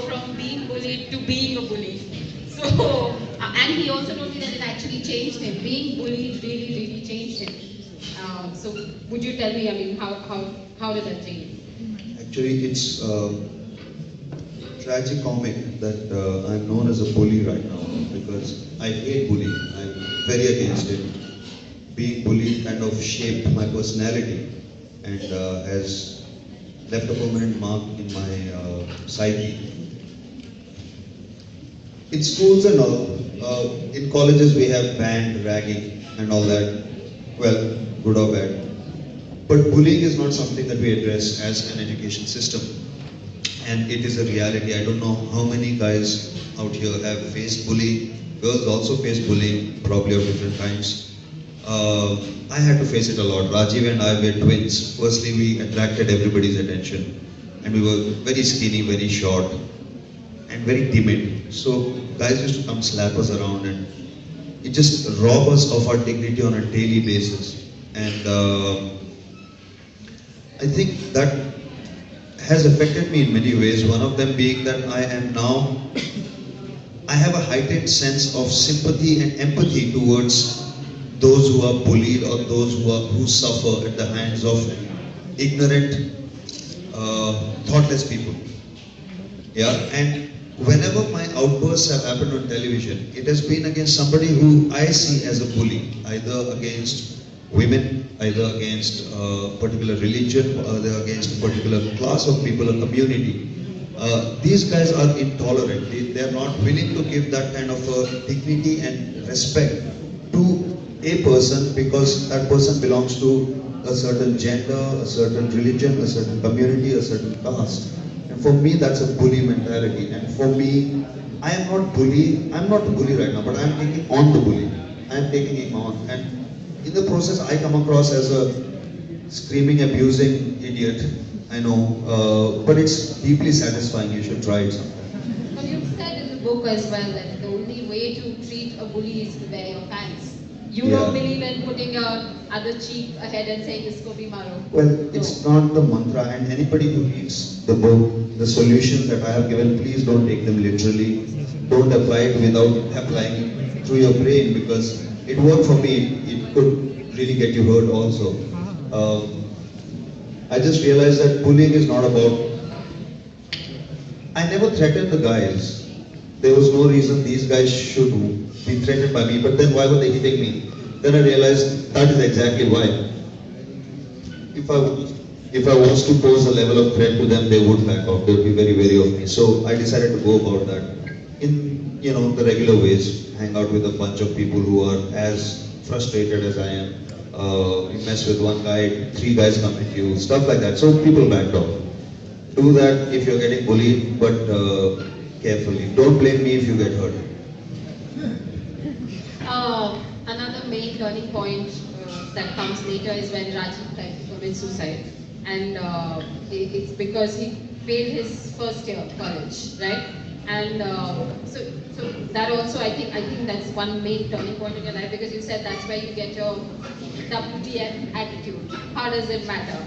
from being bullied to being a bully. So, and he also told me that it actually changed him. Being bullied really, really changed him. So, would you tell me, I mean, how did that change? Actually, it's tragic comic that I'm known as a bully right now because I hate bullying. I'm very against it. Being bullied kind of shaped my personality and has left a permanent mark in my psyche. In schools and all, in colleges we have banned ragging and all that. Well, good or bad. But bullying is not something that we address as an education system. And it is a reality. I don't know how many guys out here have faced bullying. Girls also face bullying, probably of different kinds. I had to face it a lot. Rajiv and I were twins. Firstly, we attracted everybody's attention. And we were very skinny, very short, and very timid. So guys used to come slap us around and it just robbed us of our dignity on a daily basis. And I think that has affected me in many ways. One of them being that I have a heightened sense of sympathy and empathy towards those who are bullied or those who suffer at the hands of ignorant, thoughtless people. Yeah, and whenever my outbursts have happened on television, it has been against somebody who I see as a bully, either against women, either against a particular religion, either against a particular class of people or community. These guys are intolerant. They are not willing to give that kind of dignity and respect to a person because that person belongs to a certain gender, a certain religion, a certain community, a certain caste. And for me, that's a bully mentality. And for me, I am not bully. I'm not a bully right now, but I'm taking on the bully. I'm taking him on. And in the process, I come across as a screaming, abusing idiot. I know, but it's deeply satisfying. You should try it sometime. Well, you've said in the book as well that the only way to treat a bully is to wear your pants. You don't believe in putting your other cheek ahead and saying, "Isko bhi maro." Well, it's not the mantra, and anybody who reads the book, the solutions that I have given, please don't take them literally. Don't apply it without applying it through your brain because it worked for me. It could really get you hurt also. I just realized that bullying is not about. I never threatened the guys. There was no reason these guys should be threatened by me, but then why were they hitting me? Then I realized that is exactly why. If I was to pose a level of threat to them, they would back off. They would be very wary of me. So I decided to go about that in the regular ways. Hang out with a bunch of people who are as frustrated as I am. You mess with one guy, 3 guys come at you, stuff like that. So people backed off. Do that if you're getting bullied, but carefully. Don't blame me if you get hurt. Another main turning point that comes later is when Rajiv tried to commit suicide. And it's because he failed his first year of college, right? And so that also, I think that's one main turning point in your life because you said that's where you get your WTF attitude. How does it matter?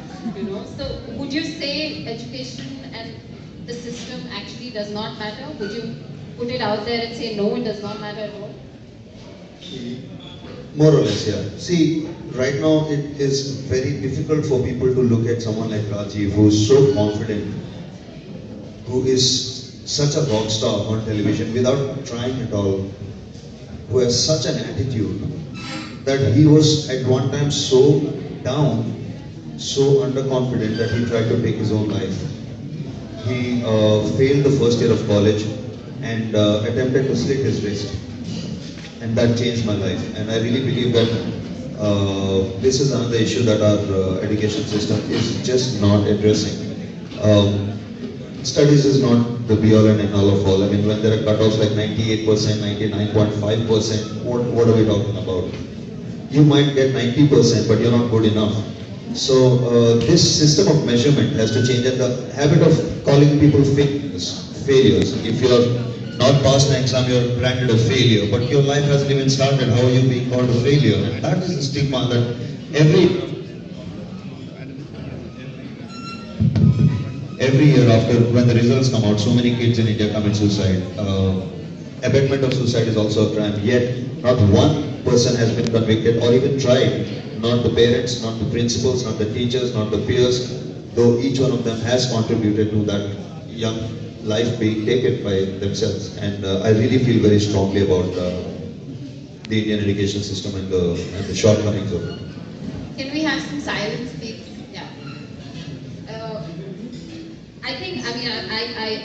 So would you say education and the system actually does not matter? Would you put it out there and say no, it does not matter at all? More or less, yeah. See, right now it is very difficult for people to look at someone like Rajiv, who is so confident, who is such a rock star on television without trying at all, who has such an attitude that he was at one time so down, so underconfident that he tried to take his own life. He failed the first year of college and attempted to slit his wrist. And that changed my life. And I really believe that this is another issue that our education system is just not addressing. Studies is not the be all and end all of all. I mean, when there are cutoffs like 98%, 99.5%, what are we talking about? You might get 90%, but you're not good enough. So this system of measurement has to change, and the habit of calling people failures. If you're not passed an exam, you're branded a failure, but your life hasn't even started. How are you being called a failure? And that is the stigma that every year after when the results come out, so many kids in India commit suicide. Abetment of suicide is also a crime. Yet, not one person has been convicted or even tried. Not the parents, not the principals, not the teachers, not the peers. Though each one of them has contributed to that young life being taken by themselves. And I really feel very strongly about the Indian education system and the shortcomings of it. Can we have some silence, please? Yeah.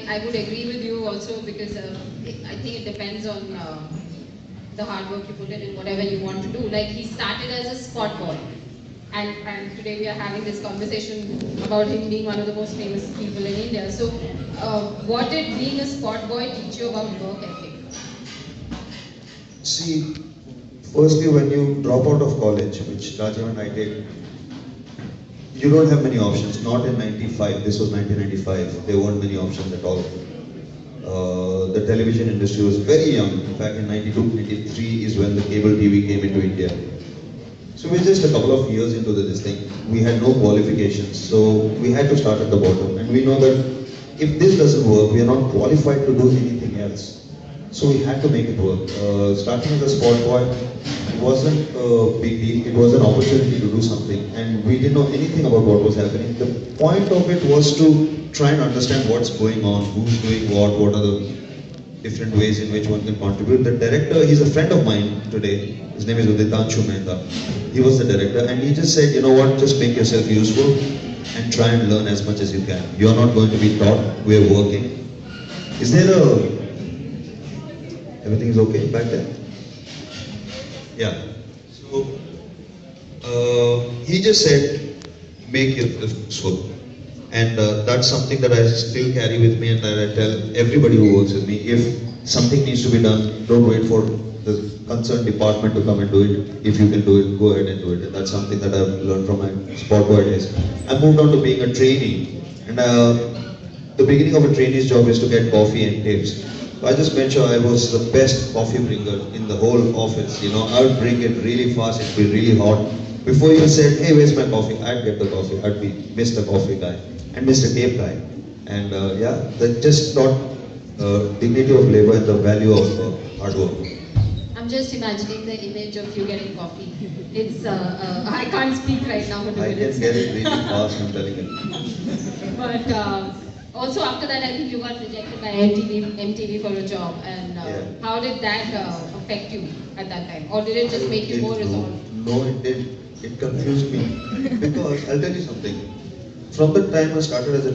I would agree with you also because I think it depends on the hard work you put in whatever you want to do. Like he started as a sport boy, and today we are having this conversation about him being one of the most famous people in India. So, what did being a sport boy teach you about work ethic? See, firstly, when you drop out of college, which Rajiv and I did, you don't have many options. Not in 95, this was 1995, there weren't many options at all. The television industry was very young. In fact, in 92, 93 is when the cable TV came into India. So we're just a couple of years into this thing. We had no qualifications, so we had to start at the bottom. And we know that if this doesn't work, we are not qualified to do anything else. So we had to make it work. Starting as a sport boy, it wasn't a big deal. It was an opportunity to do something, and we didn't know anything about what was happening. The point of it was to try and understand what's going on, who's doing what are the different ways in which one can contribute. The director, he's a friend of mine today. His name is Uditanshu Mehta. He was the director, and he just said, you know what, just make yourself useful and try and learn as much as you can. You're not going to be taught. We're working. Is there a Everything is okay back there? Yeah. So, he just said, make yourself useful. And that's something that I still carry with me and that I tell everybody who works with me. If something needs to be done, don't wait for the concerned department to come and do it. If you can do it, go ahead and do it. And that's something that I've learned from my sport boy days. I moved on to being a trainee. And the beginning of a trainee's job is to get coffee and tips. So I just made sure I was the best coffee bringer in the whole office. You know, I would bring it really fast, it'd be really hot. Before you said, hey, where's my coffee? I'd get the coffee. I'd be Mr. Coffee guy and Mr. Tape guy. And yeah, that just taught dignity of labor and the value of hard work. I'm just imagining the image of you getting coffee. It's I can't speak right now for 2 I minutes. can get it really fast, I'm telling you. But also after that, I think you got rejected by MTV for a job. And Yeah. how did that affect you at that time? Or did it just make you more resolved? No, it did. It confused me. Because I'll tell you something. From the time I started as a